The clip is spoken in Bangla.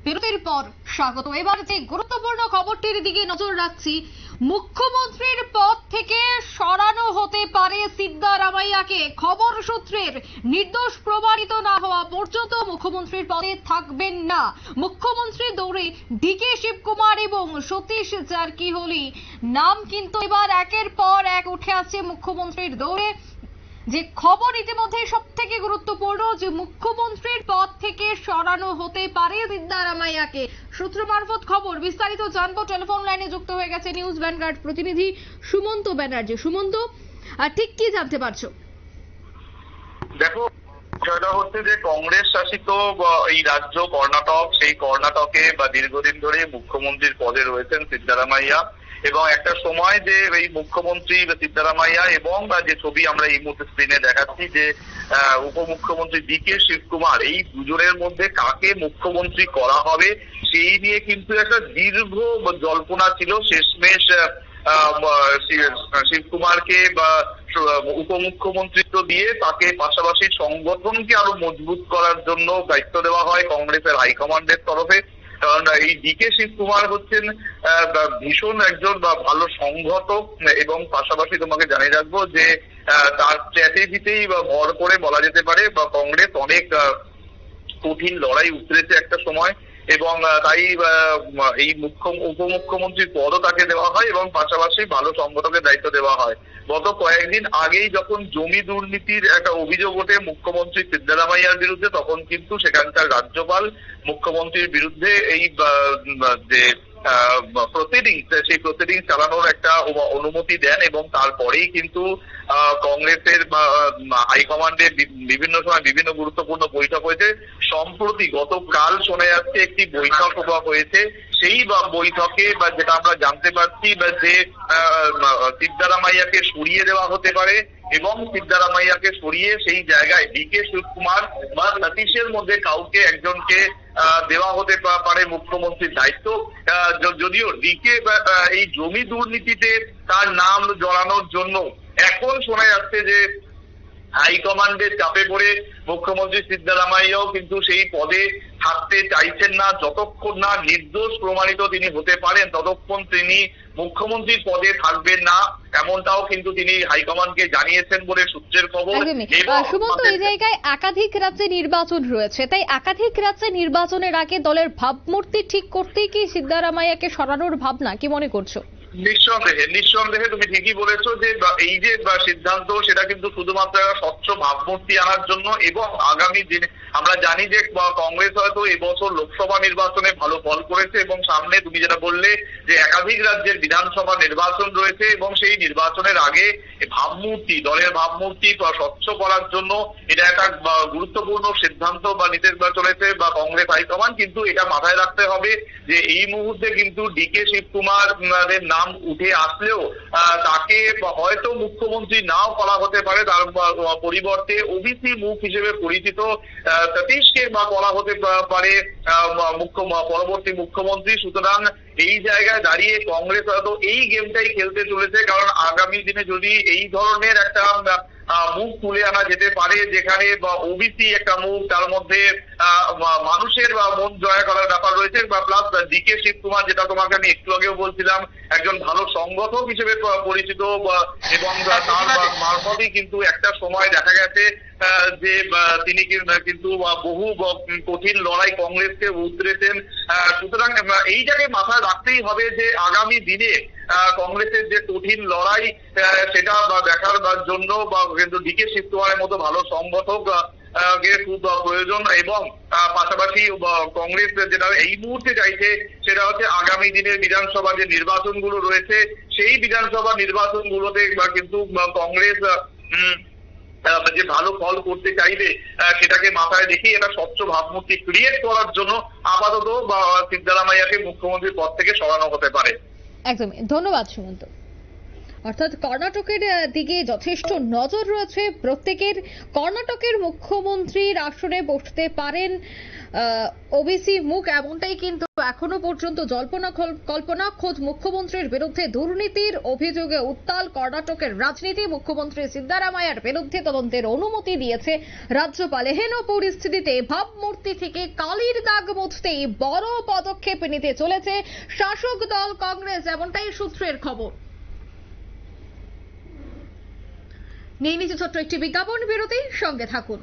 বিরতির পর স্বাগত। এবার যে গুরুত্বপূর্ণ খবরটির দিকে নজর রাখছি, মুখ্যমন্ত্রীর পদ থেকে সরানো হতে পারে সিদ্দারামাইয়াকে। খবর সূত্রের নির্দোষ প্রমাণিত না হওয়া পর্যন্ত মুখ্যমন্ত্রীর পদে থাকবেন না। মুখ্যমন্ত্রীর দৌড়ে ডিকে শিবকুমার এবং সতীশ জারকিহোলি নাম কিন্তু এবার একের পর এক উঠে আসছে মুখ্যমন্ত্রীর দৌড়ে। যে খবর ইতিমধ্যে সব থেকে গুরুত্বপূর্ণ, যে মুখ্যমন্ত্রীর পদ থেকে সরানো হতে পারে সিদ্দারামাইয়াকে। সূত্র মারফত খবর, বিস্তারিত জানবো। টেলিফোন লাইনে যুক্ত হয়ে গেছে নিউজ ভ্যানগার্ড প্রতিনিধি সুমন্ত ব্যানার্জি। সুমন্ত, ঠিক কি জানতে পারছো? দেখো, বিষয়টা হচ্ছে যে কংগ্রেস শাসিত এই রাজ্য কর্ণাটক, সেই কর্ণাটকে বা দীর্ঘদিন ধরে মুখ্যমন্ত্রীর পদে রয়েছেন সিদ্দারামাইয়া। এবং একটা সময় যে এই মুখ্যমন্ত্রী সিদ্দারামাইয়া এবং যে ছবি আমরা এই মুহূর্তে স্ক্রিনে দেখাচ্ছি, যে উপমুখ্যমন্ত্রী ডিকে শিবকুমার, এই দুজনের মধ্যে কাকে মুখ্যমন্ত্রী করা হবে সেই নিয়ে কিন্তু একটা দীর্ঘ জল্পনা ছিল। শেষমেশ শিবকুমারকে বা উপমুখ্যমন্ত্রিত্ব দিয়ে তাকে পাশাপাশি সংগঠনকে আরো মজবুত করার জন্য দায়িত্ব দেওয়া হয় কংগ্রেসের হাইকমান্ডের তরফে। কারণ এই ডিকে শিবকুমার হচ্ছেন ভীষণ একজন ভালো সংগঠক, এবং পাশাপাশি তোমাকে জানিয়ে রাখবো যে তার স্ট্র্যাটেজিতেই ভর করে বলা যেতে পারে বা কংগ্রেস অনেক কঠিন লড়াই উতরেছে একটা সময়, এবং তাই এই উপমুখ্যমন্ত্রীর পদও তাকে দেওয়া হয় এবং পাশাপাশি ভালো সংগঠকের দায়িত্ব দেওয়া হয়। গত কয়েকদিন আগেই যখন জমি দুর্নীতির একটা অভিযোগ ওঠে মুখ্যমন্ত্রী সিদ্দারামাইয়ার বিরুদ্ধে, তখন কিন্তু সেখানকার রাজ্যপাল মুখ্যমন্ত্রীর বিরুদ্ধে এই যে প্রসিডিংস, সেই প্রসিডিংস চালানোর একটা অনুমতি দেন, এবং তারপরেই কিন্তু কংগ্রেসের হাইকমান্ডের বিভিন্ন সময় বিভিন্ন গুরুত্বপূর্ণ বৈঠক হয়েছে। সম্প্রতি গতকাল শোনা যাচ্ছে একটি বৈঠক হয়েছে। সেই বৈঠকে যেটা আমরা জানতে পারছি যে সিদ্দারামাইয়াকে সরিয়ে দেওয়া হতে পারে, এবং সিদ্দারামাইয়াকে সরিয়ে সেই জায়গায় ডিকে শিবকুমার বা সতীশের মধ্যে কাউকে একজনকে দেওয়া হতে পারে মুখ্যমন্ত্রীর দায়িত্ব। যদিও ডিকে এই জমি দুর্নীতিতে তার নাম জড়ানোর জন্য এখন শোনা যাচ্ছে যে হাইকমান্ডের চাপে পড়ে মুখ্যমন্ত্রী সিদ্দারামাইয়াও কিন্তু সেই পদে থাকতে চাইছেন না। যতক্ষণ না নির্দোষ প্রমাণিত তিনি হতে পারেন ততক্ষণ তিনি মুখ্যমন্ত্রীর পদে থাকবেন না, এমনটাও কিন্তু তিনি হাইকমান্ডকে জানিয়েছেন বলে সূত্রের খবর। সুমন্ত, এই জায়গায় একাধিক রাজ্যে নির্বাচন রয়েছে, তাই একাধিক রাজ্যে নির্বাচনের আগে দলের ভাবমূর্তি ঠিক করতেই কি সিদ্দারামাইয়াকে সরানোর ভাবনা, কি মনে করছো? নিঃসন্দেহে তুমি ঠিকই বলেছো যে এই যে সিদ্ধান্ত, সেটা কিন্তু শুধুমাত্র স্বচ্ছ ভাবমূর্তি আনার জন্য, এবং আগামী দিনে আমরা জানি যে কংগ্রেস হয়তো এবছর লোকসভা নির্বাচনে ভালো ফল করেছে, এবং সামনে তুমি যেটা বললে যে একাধিক রাজ্যের বিধানসভা নির্বাচন রয়েছে, এবং সেই নির্বাচনের আগে ভাবমূর্তি, দলের ভাবমূর্তি স্বচ্ছ করার জন্য এটা একটা গুরুত্বপূর্ণ সিদ্ধান্ত নিতে চলেছে বা কংগ্রেস হাইকমান্ড। কিন্তু এটা মাথায় রাখতে হবে যে এই মুহূর্তে কিন্তু ডিকে শিবকুমারের নাম উঠে আসলেও তাকে হয়তো মুখ্যমন্ত্রী নাও করা হতে পারে, তার পরিবর্তে ওবিসি মুখ হিসেবে পরিচিত সতীশকে করা হতে পারে পরবর্তী মুখ্যমন্ত্রী। সুতরাং এই জায়গায় দাঁড়িয়ে কংগ্রেস হয়তো এই গেমটাই খেলতে চলেছে, কারণ আগামী দিনে যদি এই ধরনের একটা মুখ তুলে আনা যেতে পারে, যেখানে ওবিসি একটা মুখ, তার মধ্যে মানুষের মন জয় করার ব্যাপার রয়েছে, বা প্লাস ডিকে শিবকুমার, যেটা তোমাকে আমি একটু আগেও বলছিলাম, একজন ভালো সংগঠক হিসেবে পরিচিত, এবং তার মারফতই কিন্তু একটা সময় দেখা গেছে যে তিনি কিন্তু বহু কঠিন লড়াই কংগ্রেসকে উতরেছেন। সুতরাং এইটাকে মাথায় রাখতেই হবে যে আগামী দিনে কংগ্রেসের যে কঠিন লড়াই সেটা দেখার জন্য কিন্তু ডিকে শিবকুমারের মতো ভালো সংগঠক খুব প্রয়োজন, এবং পাশাপাশি কংগ্রেস যেটা এই মুহূর্তে চাইছে সেটা হচ্ছে আগামী দিনের বিধানসভা যে নির্বাচনগুলো রয়েছে, সেই বিধানসভা নির্বাচনগুলোতে কিন্তু কংগ্রেস যে ভালো ফল করতে চাইবে সেটাকে মাথায় রেখে এটা স্বচ্ছ ভাবমূর্তি ক্রিয়েট করার জন্য আপাতত সিদ্দারামাইয়াকে মুখ্যমন্ত্রীর পদ থেকে সরানো হতে পারে। একদমই, ধন্যবাদ সুমন্ত। অর্থাৎ কর্ণাটকের দিকে যথেষ্ট নজর রয়েছে প্রত্যেকের। কর্ণাটকের মুখ্যমন্ত্রীর আসনে বসতে পারেন ওবিসি মুখ, এমনটাই কিন্তু এখনো পর্যন্ত জল্পনা কল্পনা। খোদ মুখ্যমন্ত্রীর বিরুদ্ধে দুর্নীতির অভিযোগে উত্তাল কর্ণাটকের রাজনীতি। মুখ্যমন্ত্রী সিদ্দারামাইয়ার বিরুদ্ধে তদন্তের অনুমতি দিয়েছে রাজ্যপাল। এহেন পরিস্থিতিতে ভাবমূর্তি থেকে কালির দাগ মুছতেই বড় পদক্ষেপ নিতে চলেছে শাসক দল কংগ্রেস, এমনটাই সূত্রের খবর। নিয়ে নিচ্ছে ছোট্ট একটি বিজ্ঞাপন বিরতি, সঙ্গে থাকুন।